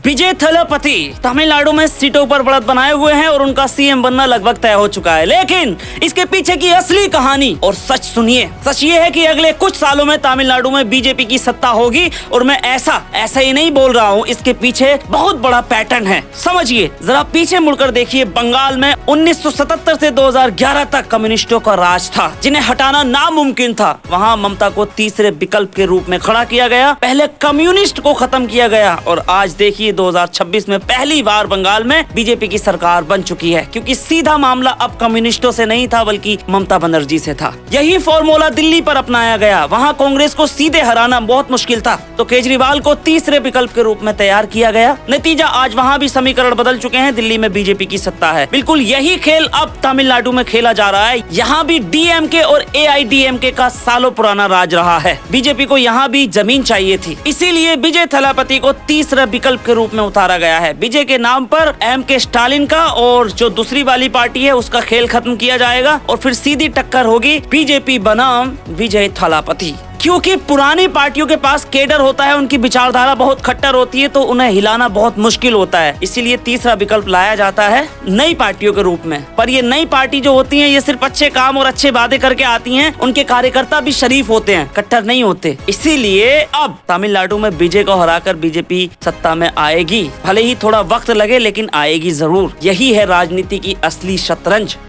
विजय थलापति तमिलनाडु में सीटों पर बढ़त बनाए हुए हैं और उनका सीएम बनना लगभग तय हो चुका है। लेकिन इसके पीछे की असली कहानी और सच सुनिए। सच ये है कि अगले कुछ सालों में तमिलनाडु में बीजेपी की सत्ता होगी और मैं ऐसा ही नहीं बोल रहा हूँ। इसके पीछे बहुत बड़ा पैटर्न है, समझिए। जरा पीछे मुड़कर देखिए। बंगाल में 1977 से 2011 तक कम्युनिस्टों का राज था, जिन्हें हटाना नामुमकिन था। वहाँ ममता को तीसरे विकल्प के रूप में खड़ा किया गया। पहले कम्युनिस्ट को खत्म किया गया और आज देखिए 2026 में पहली बार बंगाल में बीजेपी की सरकार बन चुकी है, क्योंकि सीधा मामला अब कम्युनिस्टों से नहीं था बल्कि ममता बनर्जी से था। यही फॉर्मूला दिल्ली पर अपनाया गया। वहां कांग्रेस को सीधे हराना बहुत मुश्किल था, तो केजरीवाल को तीसरे विकल्प के रूप में तैयार किया गया। नतीजा आज वहां भी समीकरण बदल चुके हैं। दिल्ली में बीजेपी की सत्ता है। बिल्कुल यही खेल अब तमिलनाडु में खेला जा रहा है। यहाँ भी डीएमके और एआईडीएमके का सालों पुराना राज रहा है। बीजेपी को यहाँ भी जमीन चाहिए थी, इसीलिए विजय थलापति को तीसरा विकल्प के रूप में उतारा गया है। विजय के नाम पर एमके स्टालिन का और जो दूसरी वाली पार्टी है उसका खेल खत्म किया जाएगा और फिर सीधी टक्कर होगी बीजेपी बनाम विजय थलापति। क्योंकि पुरानी पार्टियों के पास केडर होता है, उनकी विचारधारा बहुत खट्टर होती है, तो उन्हें हिलाना बहुत मुश्किल होता है। इसीलिए तीसरा विकल्प लाया जाता है नई पार्टियों के रूप में। पर ये नई पार्टी जो होती है ये सिर्फ अच्छे काम और अच्छे वादे करके आती हैं। उनके कार्यकर्ता भी शरीफ होते हैं, कट्टर नहीं होते। इसीलिए अब तमिलनाडु में विजय को हराकर बीजेपी सत्ता में आएगी। भले ही थोड़ा वक्त लगे, लेकिन आएगी जरूर। यही है राजनीति की असली शतरंज।